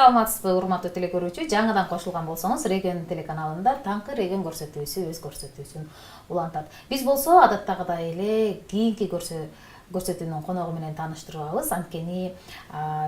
Саламатсызбы, урматтуу телекөрүүчү. Жаңыдан кошулган болсоңуз, Регион телеканалында таңкы регион көрсөтүүсү өз көрсөтүүсүн улантат. Биз болсо адаттагыдай эле кийинки көрсөтүүнүн коногу менен тааныштырабыз. Анткени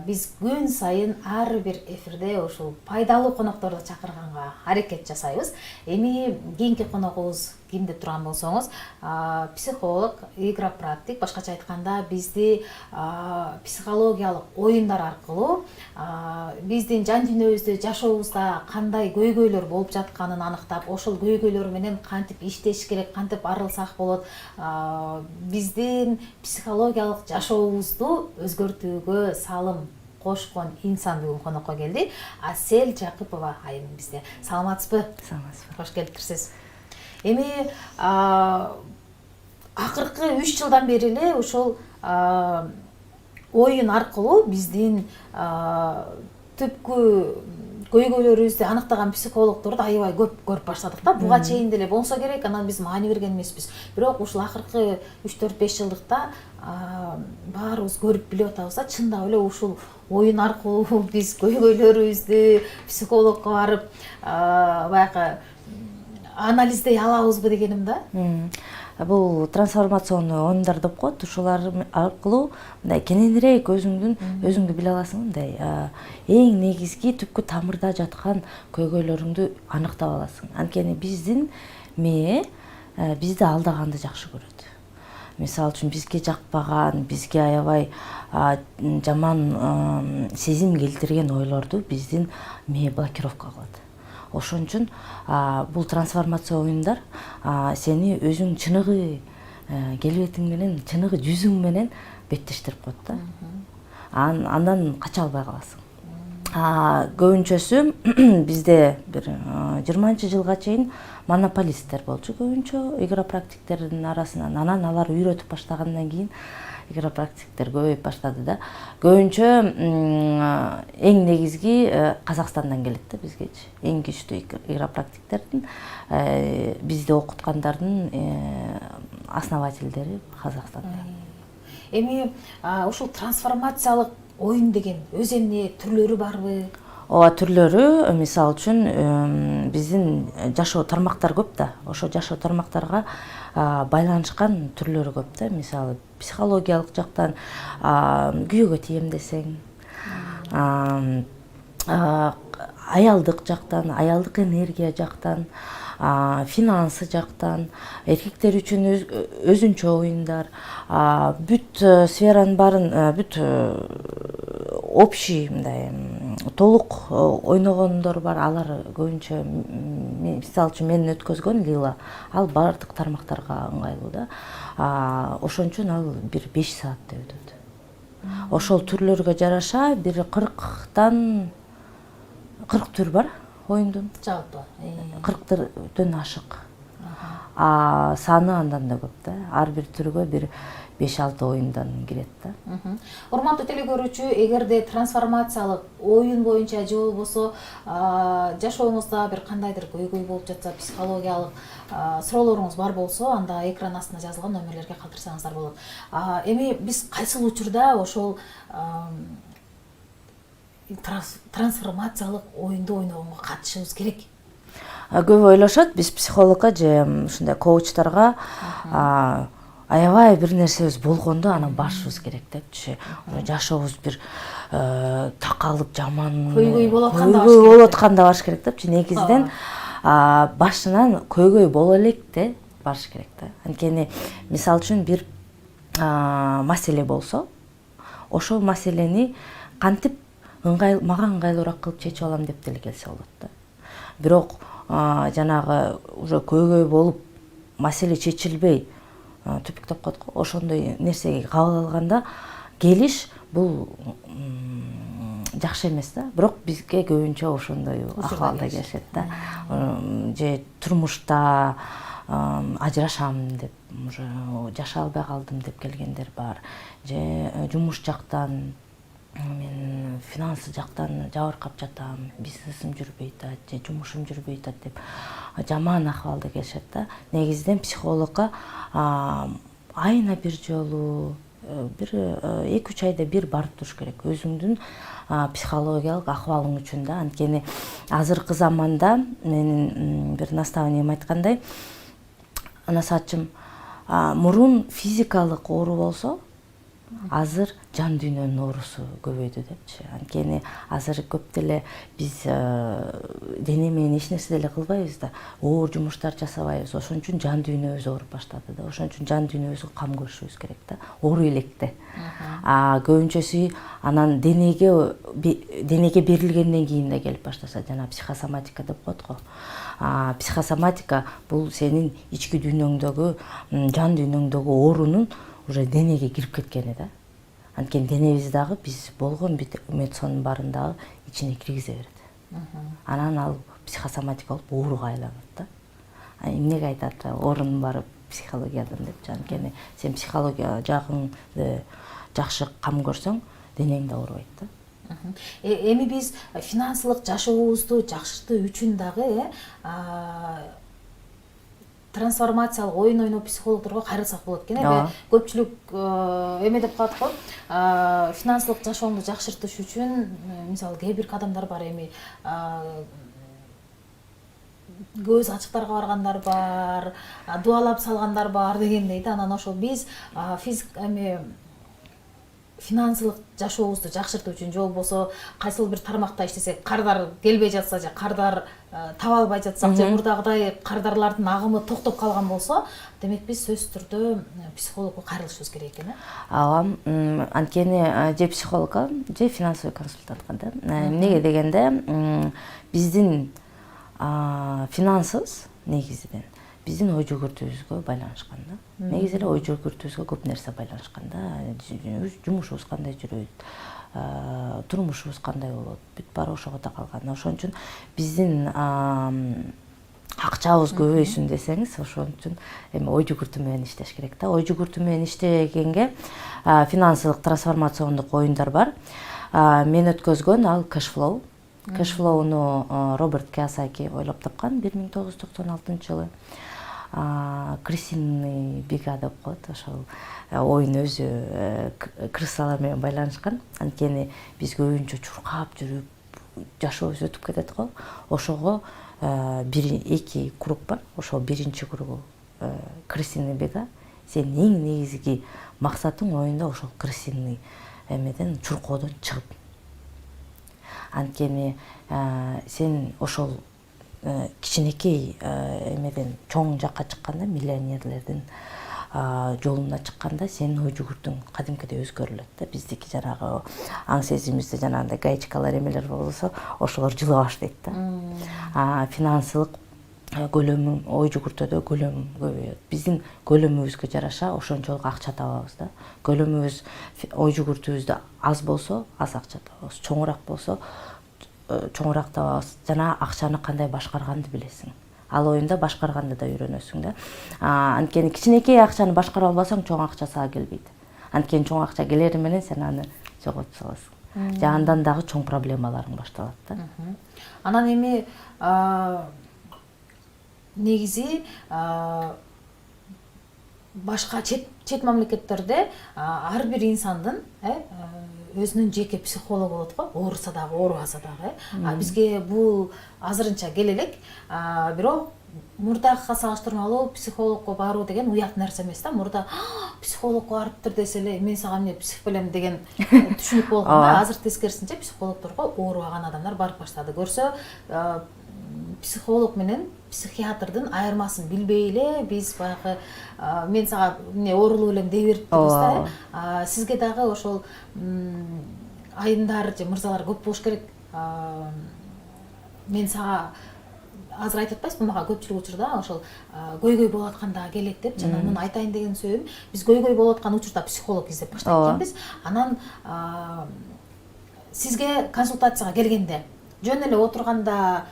биз күн сайын ар бир эфирде ушул пайдалуу конокторду чакырганга аракет жасайбыз. Эми кийинки коногубуз ким деп турган болсоңуз, психолог, игропрактик, башкача айтканда бизди психологиялык оюндар аркылуу биздин жан дүйнөбүздө, жашообузда кандай көйгөйлөр болуп жатканын аныктап, ошол көйгөйлөр менен кантип иштеш керек, кантип арылсак болот, биздин психологиялык жашообузду өзгөртүүгө салым кошкон инсан бүгүн конокко келди. Асель Жакыпова айым бизде. Саламатсызбы? Саламатсызбы. Кош келиптирсиз. Эми акыркы 3 жылдан бери эле ошол оюн аркылуу биздин түпкү көйгөйлөрүбүздү аныктаган психологдорду аябай көп көрүп баштадык да. Буга чейин деле болсо керек, анан биз маани берген эмеспиз. Бирок ушул акыркы 3-4-5 жылдыкта баарыбыз көрүп билип атабыз да, чындап эле ушул оюн аркылуу биз көйгөйлөрүбүздү психологко барып баягы анализдей алабызбы дегеним да. Бул трансформационный оюндар деп коет. Ушулар аркылуу мындай кененирээк өзүңдү биле аласың, мындай эң негизги түпкү тамырда жаткан көйгөйлөрүңдү аныктап аласың. Анткени биздин мээ бизди алдаганды жакшы көрөт. Мисалы үчүн бизге жакпаган, бизге аябай жаман сезим келтирген ойлорду биздин мээ блокировка кылат. Ошон үчүн бул трансформация оюндар сени өзүң чыныгы келбетиң менен, чыныгы жүзүң менен беттештирип коет да. Андан кача албай каласың. Көбүнчөсү бизде бир 20-жылга чейин монополисттер болчу көбүнчө игропрактиктердин арасынан. Анан алар үйрөтүп баштагандан кийин игропрактиктер көбөйүп баштады да. Көбүнчө эң негизги Казакстандан келет да бизгечи. Эң күчтүү игропрактиктердин бизди окуткандардын основательдери Казакстанда. Эми ушул трансформациялык оюн деген өз эмне түрлөрү барбы? Ооба, түрлөрү, мисалы үчүн биздин жашоо тармактар көп да. Ошо жашоо тармактарга байланышкан түрлөрү көп да. Мисалы психологиялык жактан күйөөгө тием десең, аялдык жактан, аялдык энергия жактан, финансы жактан, эркектер үчүн өзүнчө оюндар, бүт сферанын баарын, бүт общий мындай толук ойногондор бар. Алар көбүнчө, мисалы үчүн менин өткөзгөн Лила, ал бардык тармактарга ыңгайлуу да. Ошон үчүн ал бир 5 саатта өтөт. Ошол түрлөргө жараша бир 40 түр бар оюндун. Жалпы 40 ашык. Саны андан да көп да. Ар бир түргө бир 5-6 оюндан кирет да. Урматтуу телекөрүүчү, эгерде трансформациялык оюн боюнча же болбосо жашооңузда бир кандайдыр көйгөй болуп жатса, психологиялык суроолоруңуз бар болсо, анда экран астына жазылган номерлерге калтырсаңыздар болот. Эми биз кайсыл учурда ошол трансформациялык оюнду ойногонго катышыбыз керек? Көп ойлошот, биз психологко же ушундай коучтарга аябай бир нерсебиз болгондо анан барышыбыз керек депчи. Жашообуз бир такалып жаман көйгөй болуп атканда барыш керек депчи. Негизинен башынан көйгөй боло электе барыш керек да. Анткени мисалы үчүн бир маселе болсо, ошол маселени кантип мага ыңгайлуураак кылып чечип алам деп деле келсе болот да. Бирок жанагы уже көйгөй болуп маселе чечилбей түпүктөп коет го. Ошондой нерсеге кабыл алганда келиш бул жакшы эмес да. Бирок бизге көбүнчө ошондой акыбалда келишет да. Же турмушта ажырашам деп, уже жашай албай калдым деп келгендер бар. Же жумуш жактан, мен финансы жактан жабыркап жатам, бизнесим жүрбөй атат, же жумушум жүрбөй атат деп жаман акыбалда келишет да. Негизинен психологко айына бир жолу бир 2-3 айда бир барып туруш керек өзүңдүн психологиялык акыбалың үчүн да. Анткени азыркы заманда менин бир наставнием айткандай, анасачым, мурун физикалык оору болсо, азыр жан дүйнөнүн оорусу көбөйдү депчи. Анткени азыр көп деле биз дене менен эч нерсе деле кылбайбыз да, оор жумуштар жасабайбыз. Ошон үчүн жан дүйнөбүз ооруп баштады да. Ошон үчүн жан дүйнөбүзгө кам көрүшүбүз керек да. Оору электе. Көбүнчөсү анан денеге берилгенден кийин да келип баштаса, жана психосоматика деп коет го. Психосоматика бул сенин ички дүйнөңдөгү, жан дүйнөңдөгү оорунун уже денеге кирип кеткени да. Анткени денебиз дагы биз болгон эмоциянын баарын дагы ичине киргизе берет. Анан ал психосоматика болуп ооруга айланат да. Эмнеге айтат оорунун баары психологиядан депчи. Анткени сен психология жагыңды жакшы кам көрсөң, денең да оорубайт да. Эми биз финансылык жашообузду жакшыртуу үчүн дагы трансформациялык оюн ойноп психологдорго кайрылсак болот экен. Көпчүлүк эме деп калат го, финансылык жашооңду жакшыртыш үчүн мисалы кээ бир кадамдар бар, эми көз ачыктарга баргандар бар, дуалап салгандар бар дегендей да. Анан ошол биз финансылык жашообузду жакшыртуу үчүн же болбосо кайсыл бир тармакта иштесек, кардар келбей жатса же кардар таба албай жатсак, же мурдагыдай кардарлардын агымы токтоп калган болсо, демек биз сөзсүз түрдө психологко кайрылышыбыз керек экен. Ооба, анткени же психологко, же финансовый консультантка да. Эмнеге дегенде, биздин финансыбыз негизинен биздин ой жүгүртүүбүзгө байланышкан да. Негизи эле ой жүгүртүүбүзгө көп нерсе байланышкан да. Жумушубуз кандай жүрөт, турмушубуз кандай болот, бүт баары ошого такалган. Ошон үчүн биздин акчабыз көбөйсүн десеңиз, ошон үчүн эми ой жүгүртүү менен иштеш керек да. Ой жүгүртүү менен иштегенге финансылык трансформациондук оюндар бар. Мен өткөзгөн ал кэшфлоу. Кэшфлоуну Роберт Кийосаки ойлоп тапкан 1996 жылы. Крысиный бега деп коет, ошол оюн өзү крысалар менен байланышкан. Анткени биз көбүнчө чуркап жүрүп, жашообуз өтүп кетет го. Ошого 1-2 круг бар. Ошол биринчи кругу крысиный бега. Сен эң негизги максатың оюнда ошол крысиный эмеден, чуркоодон чыгып. Анткени сен ошол кичинекей эмеден чоң жакка чыкканда, миллионерлердин жолуна чыкканда сенин ой жүгүртүүң кадимкидей өзгөрүлөт да. Биздики жанагы аң сезимибизде жанагындай гаечкалар эмелер болсо, ошолор жыла баштайт да. Финансылык көлөмү, ой жүгүртүүдө көлөм көбөйөт. Биздин көлөмүбүзгө жараша ошончолук акча табабыз да. Көлөмүбүз, ой жүгүртүүбүздө аз болсо, аз акча табабыз. Чоңураак болсо, чоңураак табабыз. Жана акчаны кандай башкарганды билесиң. Ал оюнда башкарганды да үйрөнөсүң да. Анткени кичинекей акчаны башкара албасаң, чоң акча сага келбейт. Анткени чоң акча келери менен сен аны жоготуп саласың. Андан дагы чоң проблемаларың башталат да. Анан эми негизи башка чет мамлекеттерде ар бир инсандын өзүнүн жеке психологу болот го, ооруса дагы, оорубаса дагы. Бизге бул азырынча келе элек, бирок мурдагыга салыштырмалуу психологко баруу деген уят нерсе эмес да. Мурда психологко барыптыр десе эле, мен сага эмне псих белем деген түшүнүк болгон да. Азыр тескерисинче психологдорго оорубаган адамдар барып баштады. Көрсө психолог менен психиатрдын айырмасын билбей эле биз баягы мен сага эмне оорулуу элем дей берип турбуз да. Сизге дагы ошол айымдар же мырзалар көп болуш керек. Мен сага азыр айтып атпайсызбы, мага көпчүлүк учурда ошол көйгөй болуп атканда келет деп, жана муну айтайын деген сөзүм, биз көйгөй болуп аткан учурда психолог издеп баштайт экенбиз. Анан сизге консультацияга келгенде жөн эле отурганда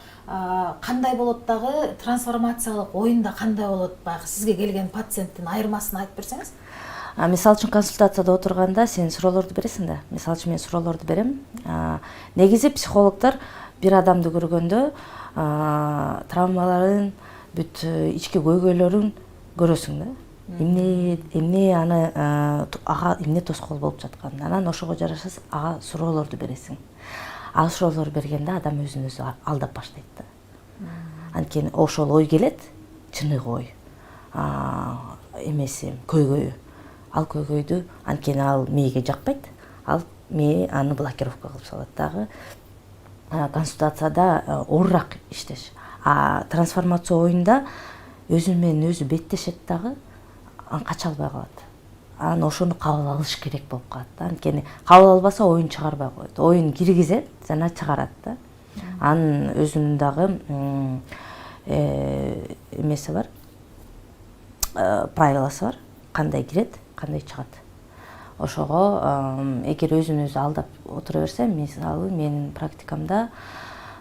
кандай болот дагы, трансформациялык оюнда кандай болот, баягы сизге келген пациенттин айырмасын айтып берсеңиз? Мисалы үчүн консультацияда отурганда сен суроолорду бересиң да. Мисалы үчүн мен суроолорду берем. Негизи психологдор бир адамды көргөндө травмаларын, бүт ички көйгөйлөрүн көрөсүң да. эмне аны ага эмне тоскоол болуп жатканын, анан ошого жараша ага суроолорду бересиң. Ал суроолор бергенде адам өзүн өзү алдап баштайт да. Анткени ошол ой келет, чыныгы ой. Эмеси көйгөйү. Ал көйгөйдү анткени ал мээге жакпайт. Ал мээ аны блокировка кылып салат дагы. Консультацияда оорураак иштеш. Трансформация оюнда өзү менен өзү беттешет дагы, кача албай калат. Анан ошону кабыл алыш керек болуп калат да. Анткени кабыл албаса оюн чыгарбай коет. Оюн киргизет жана чыгарат да. Анын өзүнүн дагы эмеси бар. Правиласы бар. Кандай кирет, кандай чыгат. Ошого эгер өзүн өзү алдап отура берсе, мисалы менин практикамда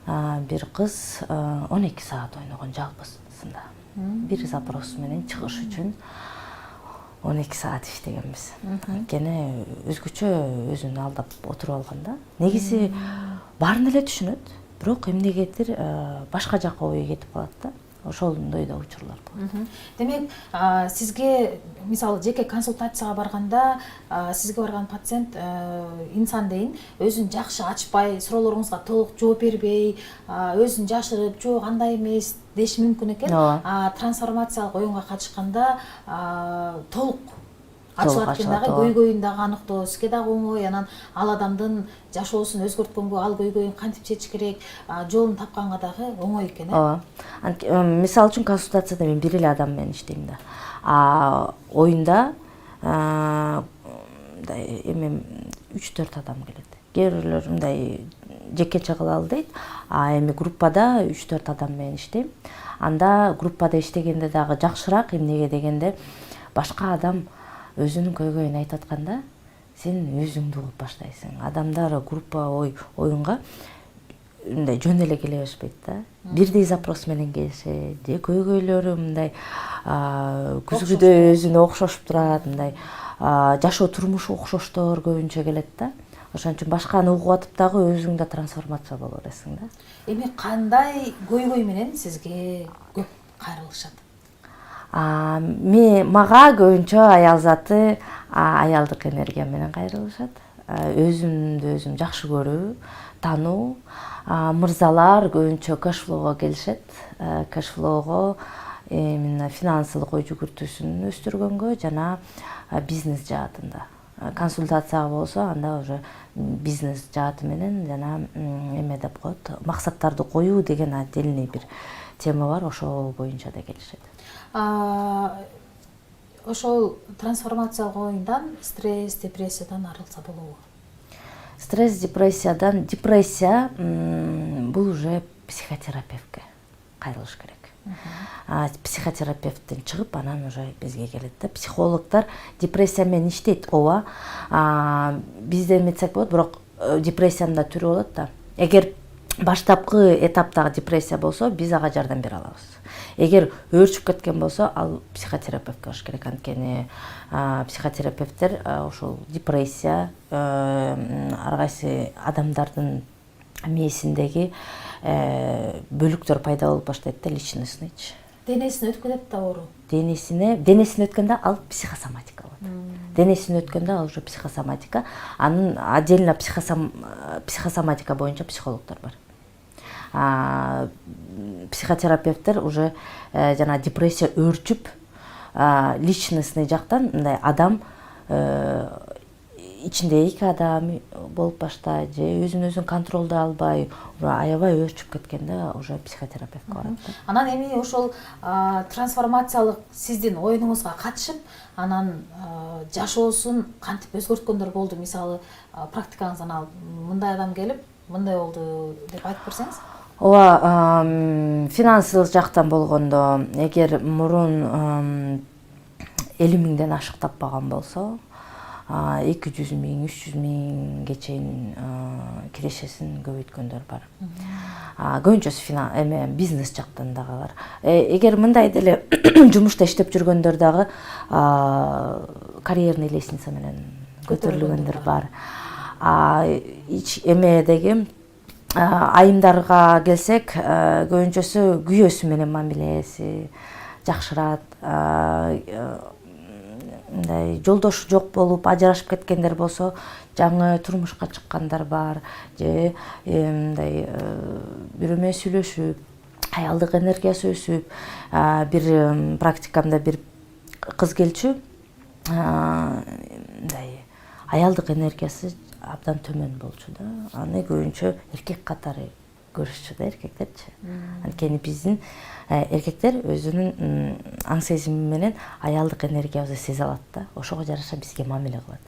бир кыз 12 саат ойногон жалпысында. Бир запрос менен чыгыш үчүн 12 саат иштегенбиз. Анткени өзгөчө өзүн алдап отуруп алган да. Негизи баарын эле түшүнөт, бирок эмнегедир башка жака ою кетип калат да. Ошондой да учурлар болот. Демек, сизге мисалы жеке консультацияга барганда, сизге барган пациент инсан дейин өзүн жакшы ачпай, суроолоруңузга толук жооп бербей, өзүн жашырып, жок андай эмес деши мүмкүн экен. Трансформациялык оюнга катышканда толук ачылат экен дагы, көйгөйүн дагы аныктоосузге дагы оңой, анан ал адамдын жашоосун өзгөрткөнгө, ал көйгөйүн кантип чечиш керек, жолун тапканга дагы оңой экен. Мисалы үчүн консультацияда мен бир эле адам менен иштейм да. Оюнда эми 3-4 адам келет. Кээ бирлөр мындай жекече кылалы дейт, эми группада 3-4 адам менен иштейм. Анда группада иштегенде дагы жакшыраак, эмнеге дегенде башка адам өзүнүн көйгөйүн айтып атканда сен өзүңдү угуп баштайсың. Адамдар группа оюнга мындай жөн эле келе беришпейт да. Бирдей запрос менен келишет, же көйгөйлөрү мындай күзгүдө өзүнө окшошуп турат, мындай жашоо турмушу окшоштор көбүнчө келет да. Ошон үчүн башканы угуп атып дагы өзүң да трансформация боло бересиң да. Эми кандай көйгөй менен сизге көп кайрылышат? Мага көбүнчө аял заты, аялдык энергия менен кайрылышат. Өзүмдү өзүм жакшы көрүү, тануу. Мырзалар көбүнчө кэшфлоого келишет. Кэшфлоого именно финансылык ой жүгүртүүсүн өстүргөнгө жана бизнес жаатында. Консультацияга болсо анда уже бизнес жааты менен жана эме деп коет, максаттарды коюу деген отдельный бир тема бар, ошол боюнча да келишет. Ошол трансформациялык оюндан стресс, депрессиядан арылса болобу? Стресс, депрессия бул уже психотерапевтке кайрылыш керек. Психотерапевттен чыгып, анан уже бизге келет да. Психологдор депрессия менен иштейт, ооба. Бизде эметсек болот, бирок депрессиянын да түрү болот да. Эгер баштапкы этаптагы депрессия болсо, биз ага жардам бере алабыз. Эгер өөрчүп кеткен болсо, ал психотерапевтке барыш керек. Анткени психотерапевттер ошол депрессия, ар кайсы адамдардын мээсиндеги бөлүктөр пайда болуп баштайт да, личностныйчы. Денесине өткөнөт да оору. Денесине өткөндө ал психосоматика болот. Денесине өткөндө ал уже психосоматика. Анын отдельно психосоматика боюнча психологдор бар. Психотерапевттер уже жана депрессия өөрчүп, личностный жактан мындай адам ичинде эки адам болуп баштайт, же өзүн контролдой албай, аябай өөрчүп кеткенде уже психотерапевтке барат. Анан эми ошол трансформациялык сиздин оюнуңузга катышып, анан жашоосун кантип өзгөрткөндөр болду? Мисалы, практикаңыздан алып, мындай адам келип, мындай болду деп айтып берсеңиз? Ооба, финансылык жактан болгондо, эгер мурун 50 миңден ашык таппаган болсо, 200 миң, 300 миңге чейин кирешесин көбөйткөндөр бар. Көбүнчөсү бизнес жактан дагы бар. Эгер мындай деле жумушта иштеп жүргөндөр дагы карьерный лестница менен көтөрүлгөндөр бар. Эмедеги айымдарга келсек, көбүнчөсү күйөөсү менен мамилеси жакшырат. мындай жолдошу жок болуп ажырашып кеткендер болсо, жаңы турмушка чыккандар бар, же мындай бирөө менен сүйлөшүп, аялдык энергиясы өсүп, бир практикамда бир кыз келчү, мындай аялдык энергиясы абдан төмөн болчу да. Аны көбүнчө эркек катары көрүшчү да, эркектерчи. Анткени биздин эркектер өзүнүн аң сезими менен аялдык энергиябызды сезе алат да. Ошого жараша бизге мамиле кылат.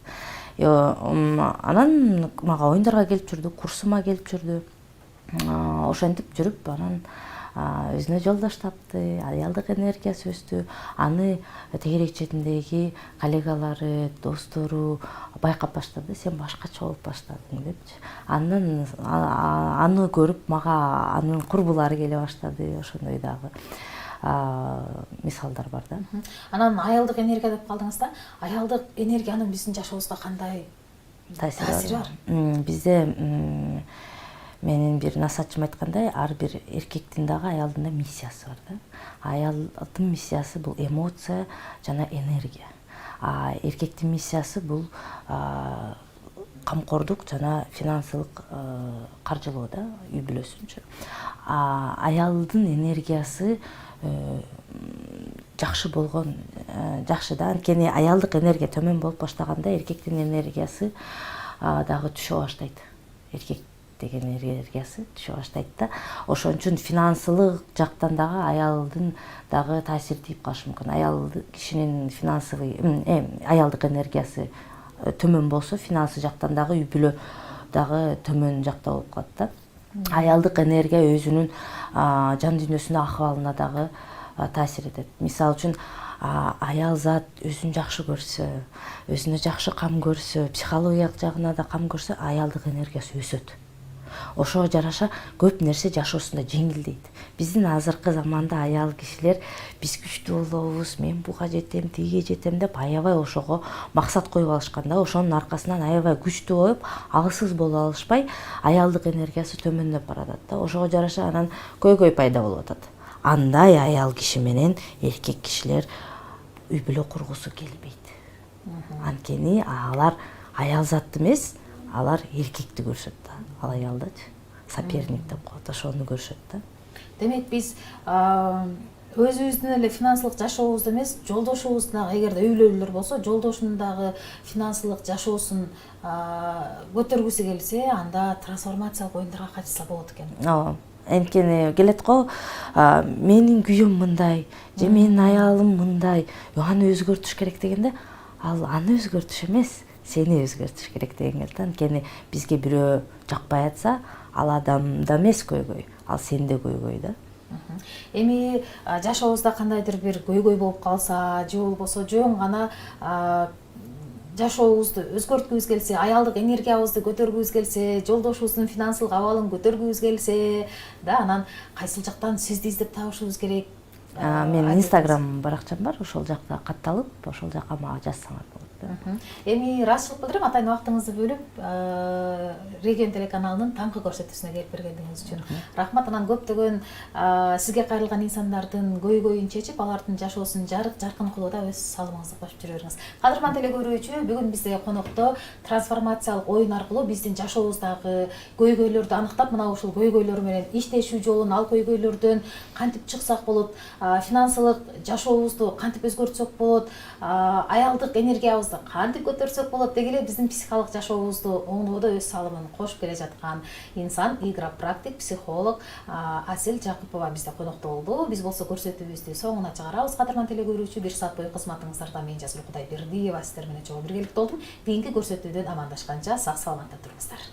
Анан мага оюндарга келип жүрдү, курсума келип жүрдү. Ошентип жүрүп, анан өзүнө жолдош тапты, аялдык энергиясы өстү. Аны тегерек четиндеги коллегалары, достору байкап баштады. Сен башкача болуп баштадың депчи. Андан аны көрүп мага анын курбулары келе баштады. Ошондой дагы мисалдар бар да. Анан аялдык энергия деп калдыңыз да. Аялдык энергиянын биздин жашообузга кандай таасири бар? Бизде менин бир насаатчым айткандай, ар бир эркектин дагы аялдын да миссиясы бар да. Аялдын миссиясы бул эмоция жана энергия. Эркектин миссиясы бул камкордук жана финансылык каржылоо да, үй бүлөсүнчү. Аялдын энергиясы жакшы болгон, жакшы да. Анткени аялдык энергия төмөн болуп баштаганда эркектин энергиясы дагы түшө баштайт. Эркек деген энергиясы түшө баштайт да. Ошон үчүн финансылык жактан дагы аялдын дагы таасири тийип калышы мүмкүн. Аял кишинин финансовый, аялдык энергиясы төмөн болсо, финансы жактан дагы үй бүлө дагы төмөн жакта болуп калат да. Аялдык энергия өзүнүн жан дүйнөсүнө, акыбалына дагы таасир этет. Мисалы үчүн аял зат өзүн жакшы көрсө, өзүнө жакшы кам көрсө, психологиялык жагына да кам көрсө, аялдык энергиясы өсөт. Ошого жараша көп нерсе жашоосунда жеңилдейт. Биздин азыркы заманда аял кишилер биз күчтүү болобуз, мен буга жетем, тиге жетем деп аябай ошого максат коюп алышкан да. Ошонун аркасынан аябай күчтүү болуп, алсыз боло алышпай, аялдык энергиясы төмөндөп баратат да. Ошого жараша анан көйгөй пайда болуп атат. Андай аял киши менен эркек кишилер үй бүлө кургусу келбейт. Анткени алар аял затты эмес, алар эркекти көрүшөт да. Ал аялдычы соперник деп коет, ошону көрүшөт да. Демек биз өзүбүздүн эле финансылык жашообузду эмес, жолдошубуздун дагы, эгерде үй бүлөлөр болсо, жолдошунун дагы финансылык жашоосун көтөргүсү келсе, анда трансформациялык оюндарга катышса болот экен. Ооба. Анткени келет го, менин күйөөм мындай, же менин аялым мындай, аны өзгөртүш керек дегенде, ал аны өзгөртүш эмес, сени өзгөртүш керек деген келет. Анткени бизге бирөө жакпай атса, ал адамда эмес көйгөй, ал сенде көйгөй да. Эми жашообузда кандайдыр бир көйгөй болуп калса, же болбосо жөн гана жашообузду өзгөрткүбүз келсе, аялдык энергиябызды көтөргүбүз келсе, жолдошубуздун финансылык абалын көтөргүбүз келсе, да, анан кайсыл жактан сизди издеп табышыбыз керек? Менин Instagram баракчам бар, ошол жакта катталып, ошол жакка мага жазсаңар болот. Эми ыраазычылык билдирем атайын убактыңызды бөлүп Регион телеканалынын таңкы көрсөтүүсүнө келип бергендигиңиз үчүн рахмат. Анан көптөгөн сизге кайрылган инсандардын көйгөйүн чечип, алардын жашоосун жаркын кылууда өз салымыңызды кошуп жүрө бериңиз. Кадырман телекөрүүчү, бүгүн бизде конокто трансформациялык оюн аркылуу биздин жашообуздагы көйгөйлөрдү аныктап, мына ушул көйгөйлөр менен иштешүү жолун, ал көйгөйлөрдөн кантип чыксак болот, финансылык жашообузду кантип өзгөртсөк болот, аялдык энергиябызды кантип көтөрсөк болот деги эле биздин психикалык жашообузду оңдоодо өз салымын кошуп келе жаткан инсан, игропрактик, психолог Асель Жакупова бизде конокто болду. Биз болсо көрсөтүүбүздү соңуна чыгарабыз. Кадырман телекөрүүчү, 1 саат бою кызматыңыздарда мен Жазгүл Кудайбердиева сиздер менен чогуу биргеликте болдум. Кийинки көрсөтүүдөн амандашканча сак саламатта туруңуздар.